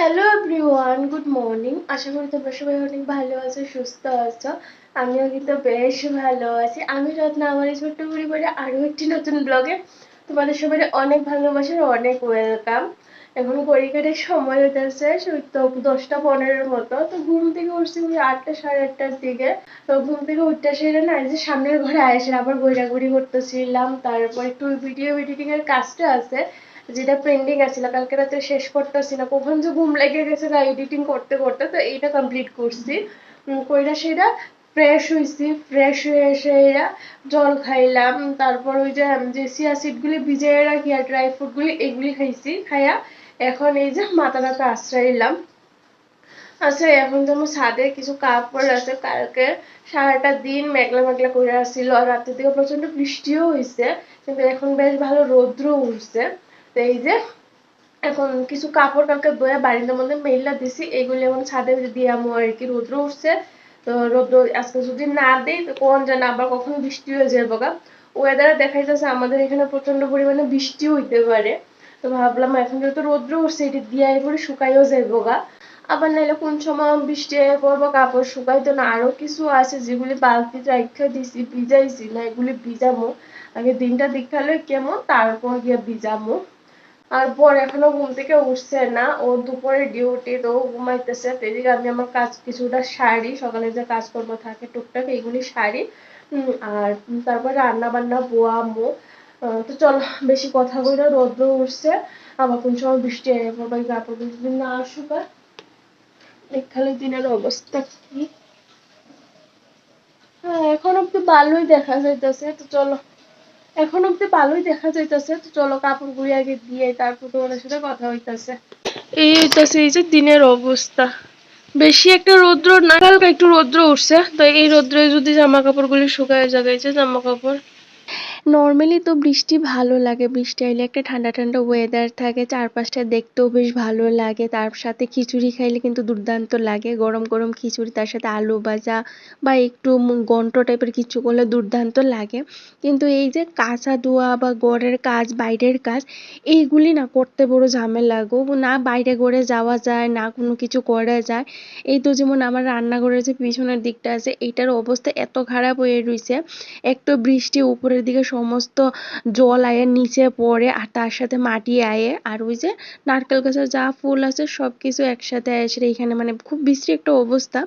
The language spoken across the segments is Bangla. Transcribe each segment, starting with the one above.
Hello everyone, good morning. আশা করি তোমরা সবাই অনেক ভালো আছো, সুস্থ আছো। আমিও কিন্তু বেশ ভালো আছি। আমি রত্না, আমার এই ছোট্ট পরিবারে আরও একটি নতুন ব্লগে তোমাদের সবাই অনেক ভালোবাসার অনেক ওয়েলকাম। এখন ঘড়িকাটের সময় হইতেছে তো 10টা 15-এর মতো। তো ঘুম থেকে উঠছি ওই 8টা সাড়ে 8টার দিকে। তো ঘুম থেকে উঠতে সেরে না, এই যে সামনের ঘরে এসে আবার ঘোরাঘুরি করতেছিলাম। তারপর একটু ভিডিও এডিটিং এর কাজটা আছে, যেটা পেন্ডিং আছিল, কালকে রাতে শেষ করতেছি না, কখন যে ঘুম লেগে গেছে এডিটিং করতে করতে। তো এইটা কমপ্লিট করছি। কইরা সেটা ফ্রেশ হইছি, ফ্রেশ হয়ে এসে এরা জল খাইলাম। তারপর ওই যে চিয়া সিডগুলি ভিজিয়ে রাখি আর ড্রাই ফ্রুটগুলি এগুলি খাইছি। খাইয়া এখন এই যে মাথা ব্যথা আশ্রাইলাম। আচ্ছা, এখন যেমন ছাদে কিছু কাপড় আছে, কালকে সারাটা দিন মেঘলা মেঘলা করে আসছিল আর রাতের দিকে প্রচন্ড বৃষ্টিও হয়েছে, কিন্তু এখন বেশ ভালো রৌদ্র উঠছে। তো এই যে এখন কিছু কাপড় কালকে ধুয়ে বাড়ির মধ্যে মেইলা দিছি, এগুলি এখন ছাদে দিয়ে আমো আর কি। রৌদ্র উঠছে, তো রৌদ্র আজকে যদি না দেই তো কোন জানা আবার কখন বৃষ্টি হয়ে যাবে গা। ওয়েদারে দেখাইতেছে আমাদের এখানে প্রচন্ড পরিমাণে বৃষ্টি হইতে পারে। তো ভাবলাম এখন যেহেতু রৌদ্র উঠছে এটি দিয়ে পরে শুকাইও যাইব গা। আবার নাইলে কোন সময় বৃষ্টি হয়ে পড়বো, কাপড় শুকাইতো না। আরো কিছু আছে যেগুলি বালতিতে রাইখা দিছি, ভিজাইছি না, এগুলি ভিজামো। আগে দিনটা দেখালে কেমন, তারপর গিয়ে ভিজামো। আর বর এখনো ঘুম থেকে উঠছে না, ও দুপুরে ডিউটি, তো ও ঘুমাইতেছে। তো এদিকে আমি আমার কাজ কিছুটা সারি, সকালে যে কাজকর্ম থাকে টুকটাক এগুলি সারি। আর তারপর রান্না বান্না বোয়ামো। তো চলো, বেশি কথা বলে, রোদ্র উঠছে, আবার কোন সময় বৃষ্টি হয়ে পড়বে, কাপড় যদি না আসুক। দেখালে দিনের অবস্থা কি। হ্যাঁ, এখন অব্দি ভালোই দেখা যাইতেছে। তো চলো, এখন অব্দি ভালোই দেখা যাইতেছে। তো চলো কাপড়গুলি আগে দিয়ে তারপর তোমাদের সাথে কথা হইতাছে। এই হইতাছে এই যে দিনের অবস্থা। বেশি একটা রৌদ্র না, হালকা একটু রৌদ্র উঠছে। তো এই রৌদ্রে যদি জামা কাপড়গুলি শুকায় যাবে, এই যে জামা কাপড়। নর্মালি তো বৃষ্টি ভালো লাগে, বৃষ্টি আইলে একটা ঠান্ডা ঠান্ডা ওয়েদার থাকে, চারপাশটা দেখতেও বেশ ভালো লাগে। তার সাথে খিচুড়ি খাইলে কিন্তু দুর্দান্ত লাগে, গরম গরম খিচুড়ি, তার সাথে আলু ভাজা বা একটু ঘন্ট টাইপের কিছু করলে দুর্দান্ত লাগে। কিন্তু এই যে কাঁচা ধোয়া বা ঘরের কাজ, বাইরের কাজ, এইগুলি না করতে বড় ঝামেলা গো। না বাইরে করে যাওয়া যায়, না কোনো কিছু করা যায়। এই তো যেমন আমার রান্নাঘরের যে পিছনের দিকটা আছে, এইটার অবস্থা এত খারাপ হয়ে রয়েছে। একটু বৃষ্টি উপরের দিকে সমস্ত জল আয়ে নিচে পড়ে, আর তার সাথে মাটি আয়ে, আর ওই যে নারকেল গাছের যা ফুল আছে সব কিছু একসাথে এসে এখানে, মানে খুব বিশ্রী একটা অবস্থা।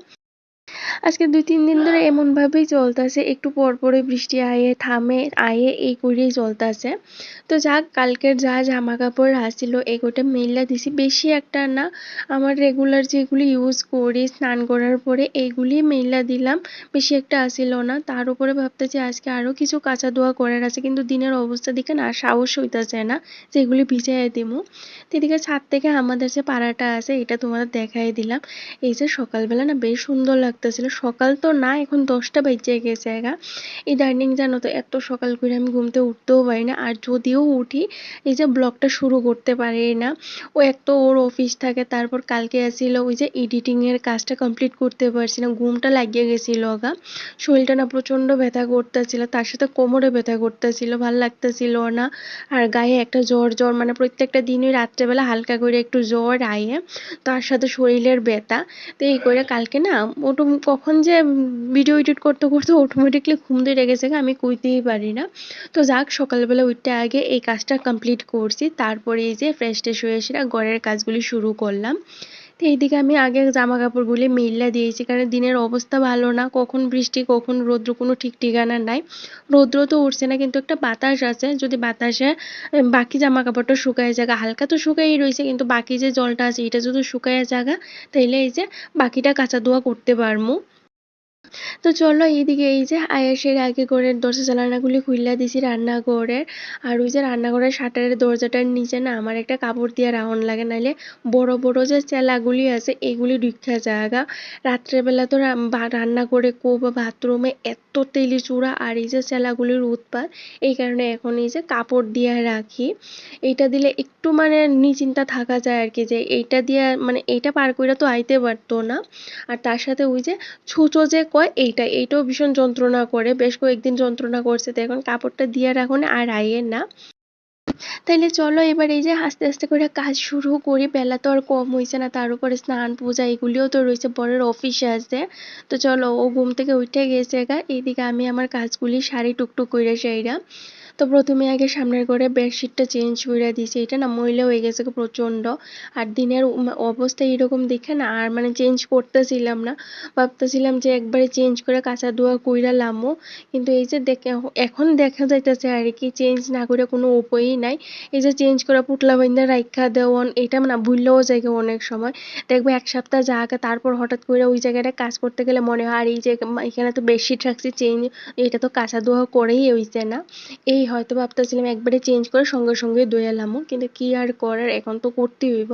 আজকে 2-3 দিন ধরে এমন ভাবেই চলতেছে, একটু পর পরে বৃষ্টি আয়ে থামে, আয়ে এই করেই চলতেছে। তো যাক, কালকের যা জামা কাপড় আসছিল এগুলো মেলা দিছি, বেশি একটা না। আমার রেগুলার যেগুলি ইউজ করি স্নান করার পরে এইগুলি মেলা দিলাম, বেশি একটা আসিল না। তার উপরে ভাবতেছি আজকে আরো কিছু কাঁচা ধোয়া করার আছে, কিন্তু দিনের অবস্থা দেখে না সাহস হইতেছে না যে এগুলি ভিজাই দিমু। এদিকে ছাদ থেকে আমাদের যে পাড়াটা আছে এটা তোমাদের দেখাই দিলাম। এই যে সকালবেলা না বেশ সুন্দর লাগতেছিল, সকাল তো না, এখন 10টা বেজে গেছে গা। ইদানিং জানো তো এত সকাল করে আমি ঘুমতে উঠতেও পারি না, আর যদিও উঠি এই যে ব্লগটা শুরু করতে পারি না। ও এক তো ওর অফিস থাকে, তারপর কালকে আসছিল ওই যে এডিটিং এর কাজটা কমপ্লিট করতে পারছি না, ঘুমটা লাগিয়ে গেছিল গা। শরীরটা না প্রচন্ড ব্যথা করতেছিল, তার সাথে কোমরে ব্যথা করতেছিল, ভাল লাগতেছিল না। আর গায়ে একটা জ্বর জ্বর, মানে প্রত্যেকটা দিনই রাত্রেবেলা হালকা করে একটু জ্বর আয়ে, তার সাথে শরীরের ব্যথা। তো এই করে কালকে না কখন যে ভিডিও এডিট করতে করতে অটোমেটিকলি ঘুম ধরে গেছে, আমি কইতেই পারি না। তো যাক, সকালবেলা উঠতে আগে এই কাজটা কমপ্লিট করছি, তারপরে এই যে ফ্রেশ ট্রেশ হয়ে এসে ঘরের কাজগুলি শুরু করলাম। তো এইদিকে আমি আগে জামা কাপড়গুলি মেইলা দিয়েছি, কারণ দিনের অবস্থা ভালো না, কখন বৃষ্টি কখন রৌদ্র কোনো ঠিক ঠিকানা নাই। রৌদ্র তো উঠছে না, কিন্তু একটা বাতাস আছে, যদি বাতাসে বাকি জামা কাপড়টা শুকায় জায়গা, হালকা তো শুকাই রয়েছে, কিন্তু বাকি যে জলটা আছে এটা যদি শুকায় জায়গা, তাইলে এই যে বাকিটা কাঁচা ধোয়া করতে পারমু। তো চলো, এইদিকে এই যে আয়াসের আগে করে দরজা জানালাগুলি খুইলা দিছি রান্নাঘরের। আর ওই যে রান্নাঘরের শাটারের দরজাটার নিচে না আমার একটা কাপড় দিয়ে রাউন লাগে, নাইলে বড় বড় যে চেলাগুলি আছে এগুলি ঢুকা জায়গা। রাত্রেবেলা তো রান্না করে বা বাথরুমে এত তেলি চূড়া আর এই যে চেলাগুলির উৎপাত, এই কারণে এখন এই যে কাপড় দিয়ে রাখি। এইটা দিলে একটু মানে নিশ্চিন্তা থাকা যায় আর কি, যে এইটা দিয়ে মানে এইটা পার করে তো আইতে পারতো না। আর তার সাথে ওই যে ছুঁচো যে কয় এইটাও ভীষণ যন্ত্রণা করে, বেশ কয়েকদিন যন্ত্রণা করছে। তো এখন কাপড়টা দিয়ে রাখুন আর আইয়ের না। তাইলে চলো এবার এই যে আস্তে আস্তে করে কাজ শুরু করি। বেলা তো আর কম হয়েছে না, তার উপরে স্নান পূজা এগুলিও তো রয়েছে, বরের অফিসে আছে। তো চলো, ও ঘুম থেকে উঠে গেছে গা, এইদিকে আমি আমার কাজগুলি সারি টুকটুক করে সেইরা। তো প্রথমে আগে সামনের ঘরে বেডশিটটা চেঞ্জ করে দিয়েছি, এটা না ময়লা হয়ে গেছে প্রচণ্ড। আর দিনের অবস্থা এরকম দেখে না আর মানে চেঞ্জ করতেছিলাম না, ভাবতেছিলাম যে একবারে চেঞ্জ করে কাঁচা ধোয়া কইরা লামো। কিন্তু এই যে দেখে এখন দেখা যাইতেছে আর কি চেঞ্জ না করে কোনো উপায়ই নাই। এই যে চেঞ্জ করে পুটলা বাইন্দা রাইখা দেওয়ান, এটা না ভুললেও যায় অনেক সময়। দেখবে এক সপ্তাহ যাকে তারপর হঠাৎ করে ওই জায়গাটা কাজ করতে গেলে মনে হয় আর এই যে এখানে তো বেডশিট রাখছি চেঞ্জ, এটা তো কাঁচা ধোয়া করেই হইছে না। এই হয়তো ভাবতেছিলাম একবারে চেঞ্জ করে সঙ্গে সঙ্গে ধুয়ে এলামও, কিন্তু কি আর করার, এখন তো করতেই হইব।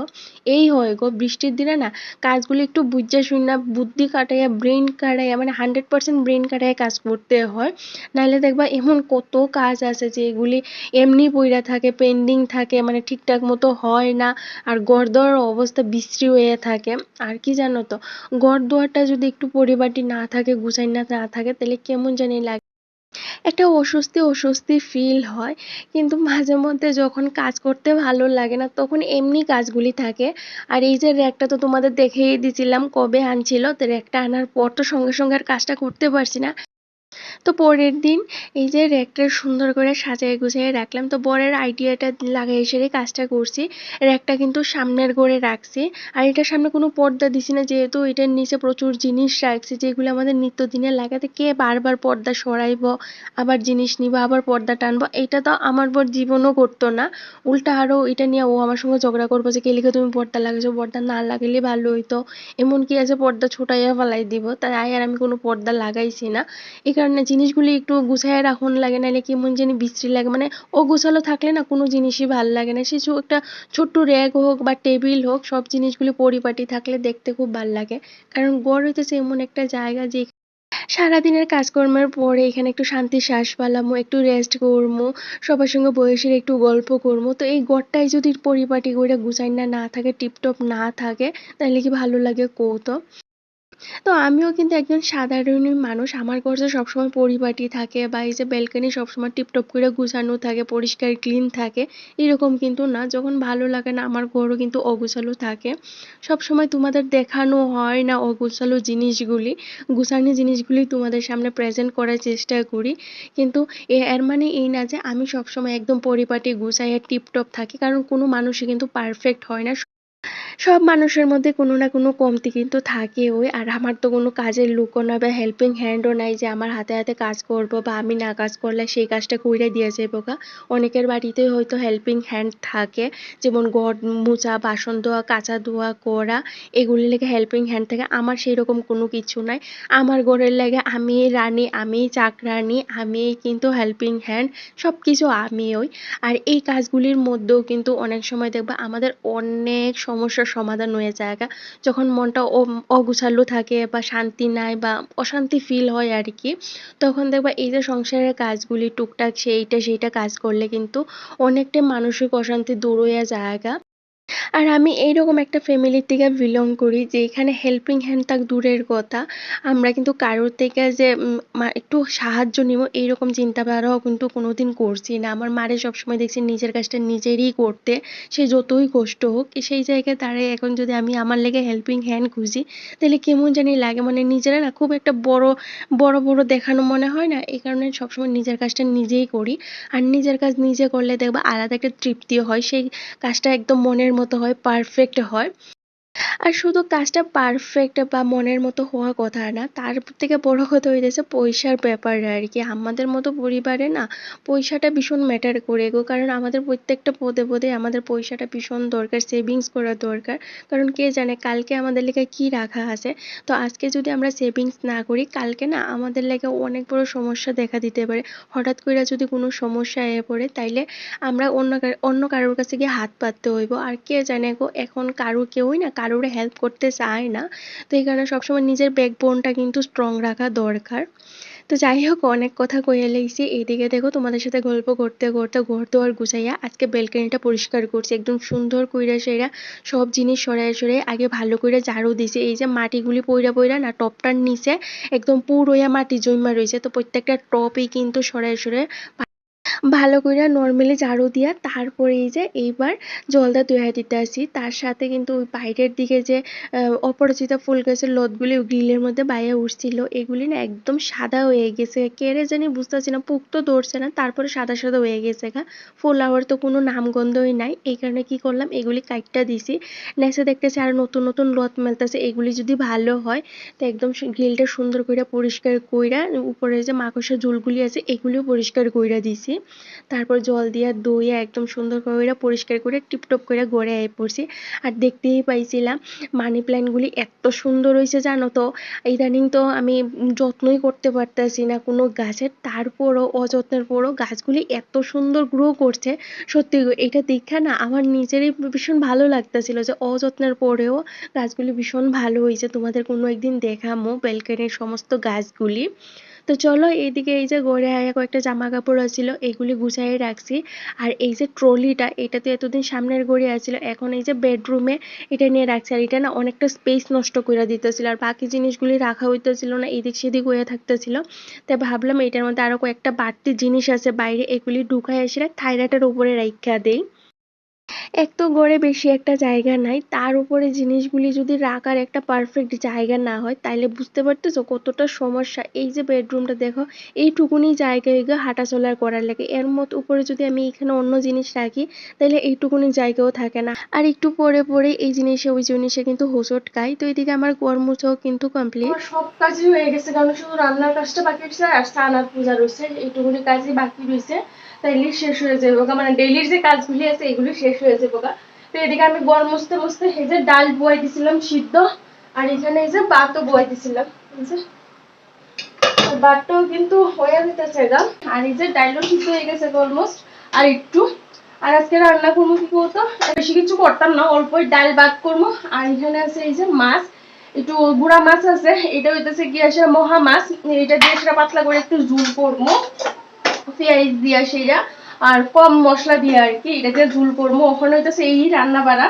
এই হয় গো, বৃষ্টির দিনে না কাজগুলো একটু বুঝা শুনা বুদ্ধি কাটাইয়া ব্রেন কাটাইয়া মানে 100% ব্রেন কাটাইয়া কাজ করতে হয়। নাহলে দেখবা এমন কত কাজ আছে যেগুলি এমনি পইরা থাকে, পেন্ডিং থাকে, মানে ঠিকঠাক মতো হয় না। আর ঘর দোয়ার অবস্থা বিশ্রী হয়ে থাকে। আর কি জানো তো, ঘর দোয়ারটা যদি একটু পরিপাটি না থাকে, গুছাইনা না থাকে, তাহলে কেমন জানি লাগে, একটা অস্বস্তি অস্বস্তি ফিল হয়। কিন্তু মাঝে মধ্যে যখন কাজ করতে ভালো লাগে না, তখন এমনি কাজগুলি থাকে। আর এই যে র্যাকটা তো তোমাদের দেখেই দিছিলাম কবে আনছিল, তো র্যাকটা আনার পর তো সঙ্গে সঙ্গে আর কাজটা করতে পারছি না। তো পরের দিন এই যে র্যাকটা সুন্দর করে সাজিয়ে গুছিয়ে রাখলাম। তো বরের আইডিয়াটা লাগাই সেরে কাজটা করছি। র্যাকটা কিন্তু সামনের ঘরে রাখছি। আর এটার সামনে কোনো পর্দা দিছি না, যেহেতু এটার নিচে প্রচুর জিনিস রাখছি যেগুলো আমাদের নিত্যদিনের লাগাতে, কে বারবার পর্দা সরাইবো, আবার জিনিস নিব, আবার পর্দা টানবো, এটা তো আমার বর জীবনও করতো না। উল্টা আরো এটা নিয়ে ও আমার সঙ্গে ঝগড়া করবো যে কেলিকে তুমি পর্দা লাগাইছো, পর্দা না লাগাইলে ভালো হইতো, এমন কি আছে পর্দা ছোটাইয়া ফেলাই দিব। তাই আর আমি কোনো পর্দা লাগাইছি না। এই কারণে জিনিসগুলি একটু গুছাইয়া রাখুন লাগে, নাহলে কেমন জানি বিশ্রী লাগে। মানে অগোছালো থাকলে না কোনো জিনিসই ভাল লাগে না। সে একটা ছোট্ট র্যাক হোক বা টেবিল হোক, সব জিনিসগুলি পরিপাটি থাকলে দেখতে খুব ভাল লাগে। কারণ ঘর হইতেছে এমন একটা জায়গা যে সারাদিনের কাজকর্মের পরে এখানে একটু শান্তির শ্বাস ফেলামু, একটু রেস্ট করমু, সবার সঙ্গে বসে একটু গল্প করমু। তো এই ঘরটাই যদি পরিপাটি কইরা গুছাইনা না থাকে, টিপটপ না থাকে, তাহলে কি ভালো লাগে কও তো? তো আমিও কিন্তু একজন সাধারণই মানুষ। আমার ঘর যে সবসময় পরিপাটি থাকে বা এই যে ব্যালকনি সবসময় টিপটপ করে গুছানো থাকে, পরিষ্কার ক্লিন থাকে, এরকম কিন্তু না। যখন ভালো লাগে না, আমার ঘরও কিন্তু অগোছালো থাকে। সবসময় তোমাদের দেখানো হয় না অগোছালো জিনিসগুলি, গুছানো জিনিসগুলি তোমাদের সামনে প্রেজেন্ট করার চেষ্টা করি। কিন্তু এর মানে এই না যে আমি সবসময় একদম পরিপাটি গুছাইয়া টিপটপ থাকি, কারণ কোনো মানুষই কিন্তু পারফেক্ট হয় না। সব মানুষের মধ্যে কোনো না কোনো কমতি কিন্তু থাকেই। আর আমার তো কোনো কাজের লোকও নয় বা হেল্পিং হ্যান্ডও নাই যে আমার হাতে হাতে কাজ করব বা আমি না কাজ করলে সেই কাজটা কইরা দিয়া যাইবো গা। অনেকের বাড়িতেই হয়তো হেল্পিং হ্যান্ড থাকে, যেমন ঘর মোছা, বাসন ধোয়া, কাচা ধোয়া করা, এগুলি লেগে হেল্পিং হ্যান্ড থাকে। আমার সেইরকম কোনো কিছু নাই। আমার ঘরের লেগে আমিই রানী, আমিই চাকরানী, আমিই কিন্তু হেল্পিং হ্যান্ড, সব কিছু আমিই। আর এই কাজগুলির মধ্যেও কিন্তু অনেক সময় দেখবা আমাদের অনেক সমস্যার সমাধান হয়ে যায় যখন মনটা অগোছালো থাকে বা শান্তি নাই বা অশান্তি ফিল হয় আর কি। তখন দেখবা এই যে সংসারের কাজগুলি টুকটাক সেইটা কাজ করলে কিন্তু অনেকটা মানসিক অশান্তি দূর হয়ে যায়। আর আমি এইরকম একটা ফ্যামিলির থেকে বিলং করি যে এখানে হেল্পিং হ্যান্ড থাক দূরের কথা, আমরা কিন্তু কারোর থেকে যে একটু সাহায্য নিব এইরকম চিন্তাধারাও কিন্তু কোনোদিন করছি না। আমার মারে সবসময় দেখছি নিজের কাজটা নিজেরই করতে, সে যতই কষ্ট হোক। সেই জায়গায় দাঁড়িয়ে এখন যদি আমি আমার লেগে হেল্পিং হ্যান্ড খুঁজি, তাহলে কেমন জানি লাগে, মানে নিজেরা না খুব একটা বড় বড় বড় দেখানো মনে হয় না। এই কারণে সবসময় নিজের কাজটা নিজেই করি। আর নিজের কাজ নিজে করলে দেখবা আলাদা একটা তৃপ্তিও হয়, সেই কাজটা একদম মনের মতো হয়, পারফেক্ট হয়। আর শুধু কাজটা পারফেক্ট বা মনের মতো হওয়া কথা না, তার থেকে বড় কথা হইতেছে পয়সার ব্যাপার আর কি। আমাদের মতো পরিবারে না পয়সাটা ভীষণ ম্যাটার করে গো, কারণ আমাদের প্রত্যেকটা পদে পদে আমাদের পয়সাটা ভীষণ দরকার, সেভিংস করা দরকার। কারণ কে জানে কালকে আমাদের লেগে কি রাখা আছে। তো আজকে যদি আমরা সেভিংস না করি, কালকে না আমাদের লেগে অনেক বড় সমস্যা দেখা দিতে পারে। হঠাৎ করে যদি কোনো সমস্যা এসে পড়ে, তাইলে আমরা অন্য কারোর কাছে গিয়ে হাত পাততে হইব। আর কে জানে গো, এখন কেউই না কারোর হেল্প করতে চায় না। তো এই কারণে সবসময় নিজের ব্যাকবোনটা কিন্তু স্ট্রং রাখা দরকার। তো যাই হোক, অনেক কথা কইয়া লাইছি। এইদিকে দেখো তোমাদের সাথে গল্প করতে করতে ঘর দুয়ার গুছাইয়া আজকে ব্যালকনিটা পরিষ্কার করছি একদম সুন্দর কইরা সেরা। সব জিনিস সরাইয়া সরাইয়া আগে ভালো করে ঝাড়ু দিছি। এই যে মাটিগুলি পইরা পইরা না টপটার নিচে একদম পুরোয়া মাটি জইমা রয়েছে, তো প্রত্যেকটা টপই কিন্তু সরাইয়া সরাইয়া ভালো কইরা নরমালি ঝাড়ু দিয়া তারপরে এই যে এইবার জলটা ধুইয়া দিতেছি। তার সাথে কিন্তু ওই বাইরের দিকে যে অপরাজিতা ফুল গাছের লতগুলি গ্রিলের মধ্যে বাইয়া উঠছিল, এগুলি না একদম সাদা হয়ে গেছে, কেড়ে জানি বুঝতেছি না, পোক তো ধরছে না, তারপরে সাদা সাদা হয়ে গেছে গা। ফ্লাওয়ার তো কোনো নামগন্ধই নাই, এই কারণে কি করলাম এগুলি কাইটটা দিছি। নেক্সটে দেখতেছি আর নতুন নতুন লত মেলতেছে, এগুলি যদি ভালো হয় তো একদম গ্রিলটা সুন্দর কইরা পরিষ্কার কইরা উপরে যে মাকড়সা ঝুলগুলি আছে এগুলিও পরিষ্কার কইরা দিছি। তারপর জল দিয়া ধুইয়া একদম সুন্দর কইরা পরিষ্কার করে টিপটপ করে ঘরে আইয়া পড়ছি। আর দেখতেই পাইছিলাম মানি প্ল্যান্টগুলি এত সুন্দর হয়েছে জানো তো। ইদানিং তো আমি যত্নই করতে পারতেছি না কোনো গাছের, তারপরও অযত্নের পরও গাছগুলি এত সুন্দর গ্রো করছে। সত্যি এটা দেখা না আমার নিজেরই ভীষণ ভালো লাগতেছিল যে অযত্নের পরেও গাছগুলি ভীষণ ভালো হয়েছে। তোমাদের কোনো একদিন দেখামো ব্যালকনির সমস্ত গাছগুলি। তো চলো এইদিকে এই যে ঘরে আয়া কয়েকটা জামা কাপড় আছিল এগুলি গুছাই রাখছি। আর এই যে ট্রলিটা, এটা তো এতদিন সামনের ঘরে আছিল, এখন এই যে বেডরুমে এটা নিয়ে রাখছি। আর এটা না অনেকটা স্পেস নষ্ট করে দিতেছিল, আর বাকি জিনিসগুলি রাখা হইতেছিল না, এদিক সেদিক হয়ে থাকতেছিল। তাই ভাবলাম এটার মধ্যে আরো কয়েকটা বাড়তি জিনিস আছে বাইরে, এগুলি ঢুকাই এসে থাইরাটের উপরে রাইখা দেই। এক তো ঘরে বেশি একটা জায়গা নাই, তার উপরে জিনিসগুলি যদি রাখার একটা পারফেক্ট জায়গা না হয় তাইলে বুঝতে পারতেছো কতটা সমস্যা। এই যে বেডরুমটা দেখো, এইটুকুনি জায়গায় হাঁটাচলা করার লাগে, এর মত উপরে যদি আমি এখানে অন্য জিনিস রাখি তাহলে এইটুকুনি জায়গাও থাকে না। আর একটু পরে পরে এই জিনিসে ওই জিনিসে কিন্তু হোঁচট খাই। তো এদিকে আমার ঘর মুছাও কিন্তু কমপ্লিট। আমার সব কাজই হয়ে গেছে, কারণ শুধু রান্নার কাজটা বাকি রয়েছে আর স্নান আর পূজা রয়েছে, এইটুকুনি কাজই বাকি রয়েছে। তাইলে শেষ হয়ে যাবে গা, মানে ডেইলির যে কাজগুলি আছে এগুলি শেষ হয়ে যাবে গা। তো এদিকে আমি গড় মুছতে মুছতে এই যে ডাল বয়াই দিছিলাম সিদ্ধ, আর এখানে এই যে ভাতও বয়াই দিছিলাম। এই যে ভাতটাও কিন্তু হয়ে যেতেছে গা, আর এই যে ডালও সিদ্ধ হয়ে গেছে অলমোস্ট। আর একটু, আর আজকে রান্না করবো কি বলতো, বেশি কিছু করতাম না, অল্পই ডাল ভাত করবো। আর এখানে আছে এই যে মাছ, একটু গুড়া মাছ আছে, এটা হইতেছে কি আসে মহা মাছ, এটা দিয়ে সেটা পাতলা করে একটু ঝুল করবো পেঁয়াজ দিয়া সেটা, আর কম মশলা দিয়ে আর কি এটা দিয়ে ঝুল করবো। ওখানে হইতেছে এই রান্না বাড়া।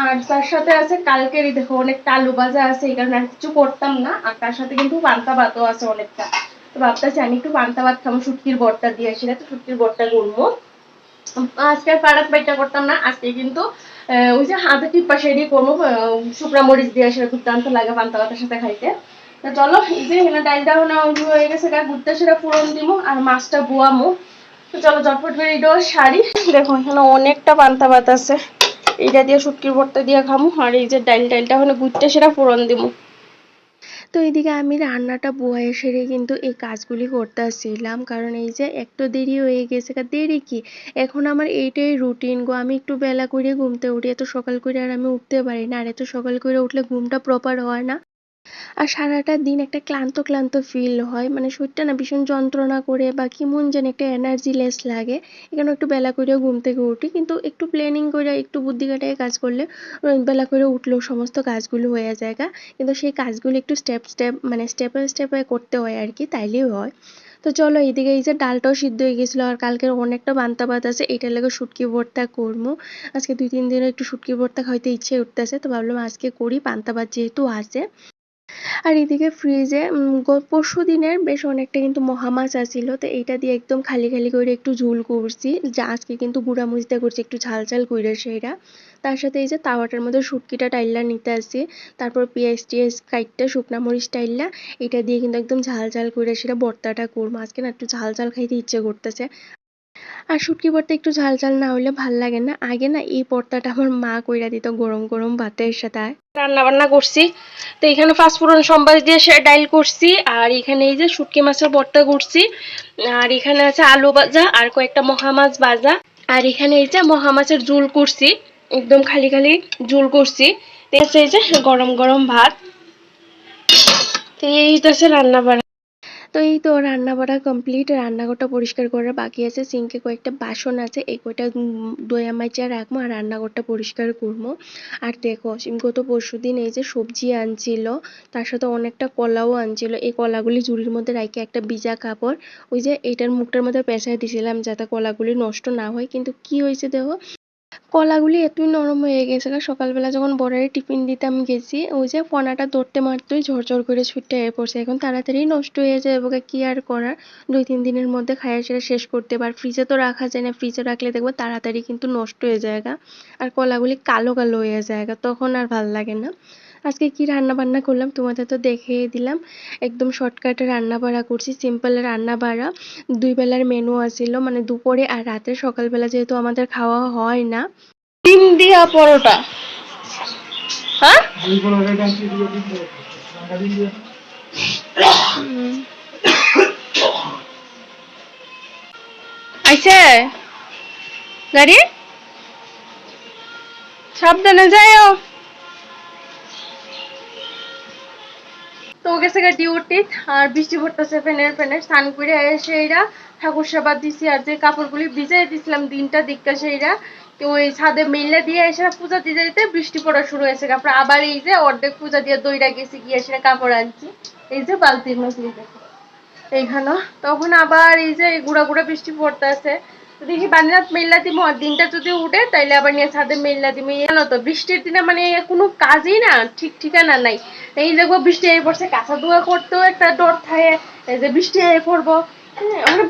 আর তার সাথে আছে কালকেরই দেখো অনেকটা আলু ভাজা আছে, এই কারণে আর কিছু করতাম না। আর তার সাথে কিন্তু পান্তা ভাতও আছে অনেকটা। তো ভাবতেছি আমি একটু পান্তা ভাত খাবো শুটকির ভর্তা দিয়ে, সেটা তো শুটকির ভর্তা করবো। আজকে আর পাড়াত বাইটা করতাম না, আজকে কিন্তু ওই যে হাতে টিপা সেটি করবো, শুকনা মরিচ দিয়ে সেটা দুর্দান্ত লাগে পান্তা ভাতের সাথে খাইতে। তো চলো এই যে এখানে ডালটা হয়ে গেছে, ঘুরতে সেটা ফোড়ন দিব আর মাছটা বুয়ামো। তো চলো ঝটফট করে এটাও শাড়ি। দেখো এখানে অনেকটা পান্তা ভাত আছে, এইটা দিয়ে শুটকির ভর্তা দিয়ে খামো। আর এই যে ডালটা হলে ঘুরতে সেটা ফোড়ন দিব। তো এইদিকে আমি রান্নাটা বয়ে সেরে কিন্তু এই কাজগুলি করতেছিলাম, কারণ এই যে একটু দেরি হয়ে গেছে। দেরি কি, এখন আমার এইটাই রুটিন গো। আমি একটু বেলা করে ঘুমতে উঠি, এত সকাল করে আর আমি উঠতে পারি না, আর এত সকাল করে উঠলে ঘুমটা প্রপার হয় না। আর সারাটা দিন একটা ক্লান্ত ক্লান্ত ফিল হয়, মানে শরীরটা না ভীষণ যন্ত্রণা করে বা কেমন যেন একটা এনার্জি লেস লাগে। এখানে একটু বেলা করে ঘুম থেকে উঠি, কিন্তু একটু প্ল্যানিং করে একটু বুদ্ধি খাটায় কাজ করলে বেলা করে উঠলেও সমস্ত কাজগুলো হয়ে যায়। কিন্তু সেই কাজগুলো একটু মানে স্টেপে করতে হয় আর কি, তাইলেই হয়। তো চলো এইদিকে এই যে ডালটাও সিদ্ধ হয়ে গেছিলো, আর কালকের অনেকটা পান্তা ভাত আছে, এটার লেগে শুটকি ভর্তা করবো। আজকে 2-3 দিনে একটু শুটকি ভর্তা খাইতে ইচ্ছে উঠতেছে, তো ভাবলাম আজকে করি, পান্তা ভাত যেহেতু আছে। আর এদিকে ফ্রিজে পরশু দিনের বেশ অনেকটা কিন্তু মহা মাছ আছিল, তো এইটা দিয়ে একদম খালি খালি করে একটু ঝোল করছি, যা আজকে কিন্তু গুঁড়া মরিচ দিয়ে করছি একটু ঝাল ঝাল করে সেইটা। তার সাথে এই যে তাওয়াটার মধ্যে শুটকিটা টাইল্লা নিতে আসছি, তারপর পেঁয়াজ টিয়াজ কাইটটা শুকনা মরিচ টাইল্লা এটা দিয়ে কিন্তু একদম ঝাল ঝাল করে সেটা ভর্তাটা করবো। আজকে না একটু ঝাল ঝাল খাইতে ইচ্ছে করতেছে। আর শুটকি ভর্তা একটু ঝাল ঝাল না হলে ভাল লাগে না। আগে না এই ভর্তাটা আমার মা কইরা দিত গরম গরম ভাতের সাথে। রান্না বান্না করছি, তো এখানে পাঁচফোড়ন সম্বাস দিয়ে সে ডাইল করছি, আর এখানে এই যে শুটকি মাছের ভর্তা করছি, আর এখানে আছে আলু ভাজা আর কয়েকটা মহা মাছ ভাজা, আর এখানে এই যে মহা মাছের ঝোল করছি, একদম খালি খালি ঝোল করছি। এই যে গরম গরম ভাত। তো এই হচ্ছে রান্না বান্না। তো এই তো রান্না বাড়া কমপ্লিট, রান্নাঘরটা পরিষ্কার করার বাকি আছে, সিঙ্কে কয়েকটা বাসন আছে, এই কয়টা দইয়া মাইচা রাখবো আর রান্নাঘরটা পরিষ্কার করবো। আর দেখো গত পরশুদিন এই যে সবজি আনছিল, তার সাথে অনেকটা কলাও আনছিল, এই কলাগুলি ঝুড়ির মধ্যে রাখে একটা ভিজা কাপড় ওই যে এটার মুখটার মধ্যে পেঁচায় দিছিলাম যাতে কলাগুলি নষ্ট না হয়। কিন্তু কি হয়েছে দেখো, কলাগুলি এতই নরম হয়ে গেছে সকালবেলা যখন বরের টিফিন দিতাম গেছি ওই যে ফোনাটা ধরতে মারতেই ঝরঝর করে ছুটে পড়ছে। এখন তাড়াতাড়ি নষ্ট হয়ে যায় ওকে কি আর করার, 2-3 দিনের মধ্যে খাইয়া সেটা শেষ করতে পার। ফ্রিজে তো রাখা যায় না, ফ্রিজে রাখলে দেখবো তাড়াতাড়ি কিন্তু নষ্ট হয়ে যায় আর কলাগুলি কালো কালো হয়ে যায় তখন আর ভাল লাগে না। আজকে কি রান্না বান্না করলাম তোমাদের তো দেখিয়ে দিলাম, একদম শর্টকাটে রান্না বাড়া করছি, সিম্পল রান্না বাড়া। 2 বেলার মেনু আছিল, মানে দুপুরে আর রাতে। সকালবেলা যেহেতু আমাদের খাওয়া হয় না। ডিম দিয়া পরোটা, হ্যাঁ আইছে গাড়ি, সাবধানে যাইও। তো গেছে গা ডিউটি আর বৃষ্টি পড়তেছে ফেনের ফেনের। স্নান করে এসে এরা ঠাকুর সেবা দিছি আর যে কাপড়গুলি ভিজাই দিছিলাম দিনটা দিকটা সেইরা ওই ছাদে মেলে দিয়ে এসে পূজা দিতে দিতে বৃষ্টি পড়া শুরু হয়েছে। তারপর আবার এই যে অর্ধেক পূজা দিয়ে দইরা গেছি গিয়ে এসে কাপড় আনছি, এই যে বালতির মধ্যে দেখো এইখানে। তখন আবার এই যে গুড়া গুড়া বৃষ্টি পড়তেছে, দেখি বান্নাত মেল্লা দিব, দিনটা যদি উঠে তাইলে আবার নিয়ে ছাদে মেল্লা দিব। জানো তো বৃষ্টির দিনে মানে কোনো কাজই না ঠিক ঠিকানা নাই। এই দেখবো বৃষ্টি এই পড়ছে, কাঁচা ধোয়া করতেও একটা ডর থাকে, এই যে বৃষ্টি এই পড়বো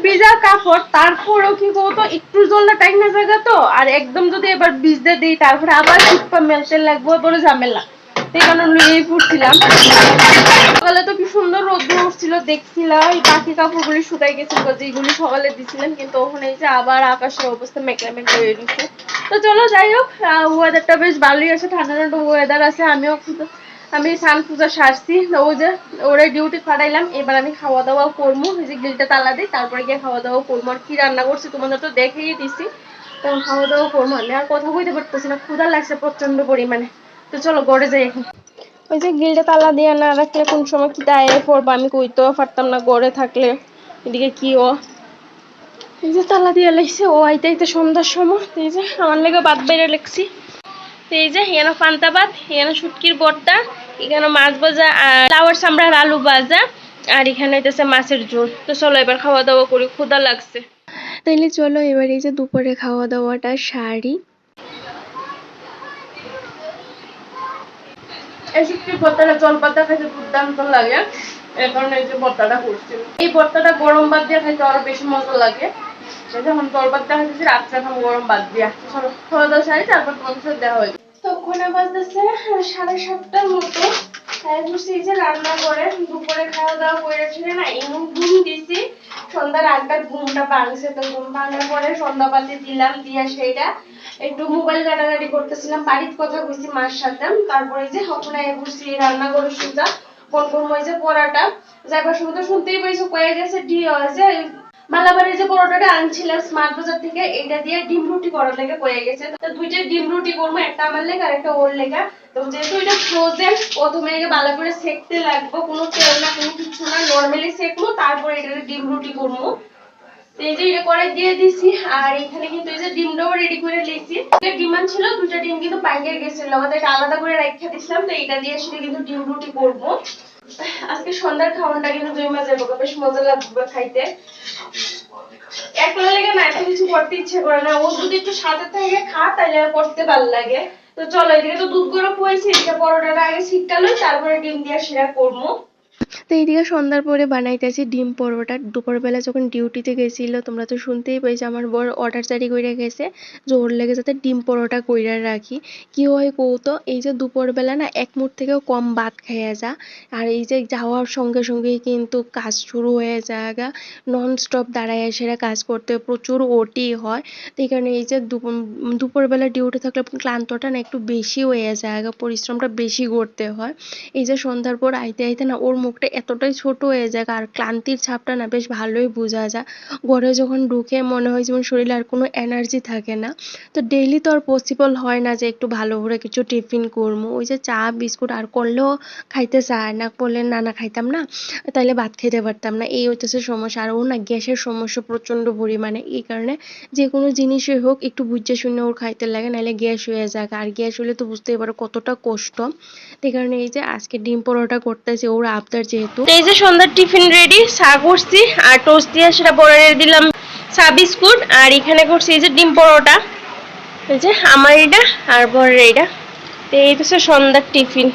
ভিজা কাপড়, তারপরেও কি করবো একটু জলটা টাইম না জায়গা তো, আর একদম যদি এবার ভিজতে দিই তারপরে আবার শীত মেলতে লাগবো, বড় ঝামেলা। সেই কারণে লুয়েই পড়ছিলাম। সকালে তো কি সুন্দর রোদ্র উঠছিল দেখছিলাম, এই বাকি কাপড়গুলি শুকাই গেছিল যেগুলি সকালে দিছিলাম, কিন্তু ওখানে এই যে আবার আকাশের অবস্থা মেঘলা মেঘলা হয়ে গেছে। তো চলো যাই হোক, ওয়েদারটা বেশ ভালোই আছে, ঠান্ডা ঠান্ডা ওয়েদার আছে। আমি স্নান পূজা সারছি, ওই যে ওরা ডিউটি পাঠাইলাম, এবার আমি খাওয়া দাওয়া করবো। এই যে গ্রিলটা তালা দিই, তারপরে গিয়ে খাওয়া দাওয়া করবো। আর কি রান্না করছি তোমাদের তো দেখেই দিছি, তখন খাওয়া দাওয়া করবো। আমি আর কথা বলতে পারতেছি না, ক্ষুধা লাগছে প্রচন্ড পরিমাণে। তো চলো ঘরে যাই এখন। ওই যে গ্রিলটা তালা দিয়ে না রাখলে কোন সময় কি দায়ে পড়বো আমি কইতেও পারতাম না ঘরে থাকলে। এদিকে কি এই যে তালা দিয়ে লাগছে, ও আইতে আইতে সন্ধ্যার সময়। এই যে আমার লেগে ভাত বেড়ে লেগছি, এই যে এখানে পান্তা ভাত, এখানে শুটকির ভর্তা, এখানে মাছ ভাজা আর লাউয়ের চামড়ার আলু ভাজা, আর এখানে হইতেছে মাছের ঝোল। তো চলো এবার খাওয়া দাওয়া করি, ক্ষুধা লাগছে। তাইলে চলো এবার এই যে দুপুরে খাওয়া দাওয়াটা সারি। এই শুটকির ভর্তাটা জল পাতা খাইতে দুর্দান্ত লাগে, এই কারণে এই যে ভর্তাটা করছি। এই ভর্তাটা গরম ভাত দিয়ে খাইতে আরো বেশি মজা লাগে। যখন জল ভাত দেখা যাচ্ছে রাত্রে এখন গরম ভাত দিয়ে চলো খাওয়া দাওয়া সারি, তারপর তোমাদের সাথে দেখা হয়েছে। তখন বাজতেছে 7:30টার মতো। এই যে রান্না করে দুপুরে খাওয়া দাওয়া করে ছিল না, এমন ঘুম দিছি, সন্ধ্যার আগটা ঘুমটা ভাঙছে। তো ঘুম ভাঙার পরে সন্ধ্যাবাতি দিলাম, দিয়া সেইটা একটু মোবাইল ঘাটাঘাটি করতেছিলাম, বাড়ির কথা কইছি মার সাথে। তারপরে যে ওখানে বসছি রান্না করে সুজা কোন কোন হয়েছে পরাটা যাইবার সময় তো শুনতেই পাইছো কয়ে গেছে যে মালাবাড়ির যে পরোটাটা আনছিলাম স্মার্ট বাজার থেকে, এটা দিয়ে ডিম রুটি করার লেগে কয়ে গেছে। তো দুইটা ডিম রুটি করবো, একটা আমার লেগে আর একটা ওর লেগে। তো যেহেতু এটা ফ্রোজেন, প্রথমে ভালো করে সেকতে লাগবো, কোনো তেল না কোনো কিছু না, নর্মালি সেকবো, তারপরে এটা ডিম রুটি করবো। এই যে এটা করে দিয়ে দিছি। আর এখানে কিন্তু এই যে ডিমটাও রেডি করে নিয়েছি। ডিম ছিল, দুটা ডিম কিন্তু পাইকে গেছিল, আমাদের এটা আলাদা করে রেখে দিছিলাম। তো এটা দিয়ে সেটা কিন্তু ডিম রুটি করবো। আজকে সন্ধ্যার খাওয়াটা কিন্তু জমা যাবো, বেশ মজা লাগবে খাইতে। একলা লেগে না এত কিছু করতে ইচ্ছে করে না, ও যদি একটু সাথে থেকে খা তাহলে করতে ভালো লাগে। তো চলো এদিকে তো দুধ গরম হয়েছে, এটা পরোটাটা আগে শীতটা লই, তারপরে ডিম দিয়ে সেরা করবো। তো এইদিকে সন্ধ্যার পরে বানাইতেছি ডিম পরোটা। দুপুরবেলা যখন ডিউটিতে গেছিল তোমরা তো শুনতেই পাইছো, আমার বর অর্ডার জারি করে গেছে যে ওর লেগে যাতে ডিম পরোটা কইরা রাখি। কি হয় কৌতো, এই যে দুপুরবেলা না এক মুঠ থেকেও কম ভাত খাইয়া যা, আর এই যে যাওয়ার সঙ্গে সঙ্গেই কিন্তু কাজ শুরু হয়ে যায়, নন স্টপ দাঁড়ায় সেরা কাজ করতে, প্রচুর ওটি হয়। তো এই কারণে এই যে দুপুরবেলা ডিউটি থাকলে ক্লান্তটা না একটু বেশি হয়ে যায়, পরিশ্রমটা বেশি করতে হয়। এই যে সন্ধ্যার পর আইতে আইতে না ওর মুখটা এতটাই ছোট হয়ে যায় আর ক্লান্তির ছাপটা না বেশ ভালোই বোঝা যায়। ঘরে যখন ঢুকে মনে হয় যেমন শরীরে আর কোনো এনার্জি থাকে না। তো ডেইলি তো আর পসিবল হয় না যে একটু ভালো করে কিছু টিফিন করবো, ওই যে চা বিস্কুট আর করলেও খাইতে চায় না, করলে না খাইতাম না তাইলে ভাত খেতে পারতাম না, এই হইতেছে সমস্যা। আর ওর না গ্যাসের সমস্যা প্রচন্ড পরিমাণে, এই কারণে যে কোনো জিনিসই হোক একটু বুঝে শুনে ওর খাইতে লাগে, নাহলে গ্যাস হয়ে যায়। আর গ্যাস হলে তো বুঝতেই পারো কতটা কষ্ট। এই কারণে এই যে আজকে ডিম পরোটা করতেছি ওর আবদার যেহেতু। এই যে সন্ধ্যার টিফিন রেডি, চা করছি আর টোস্ট দিয়ে সেটা বড় দিলাম চা বিস্কুট, আর এখানে করছি এই যে ডিম পরোটা। এই যে আমার এটা আর বরের এটা, তো এই হচ্ছে সন্ধ্যার টিফিন।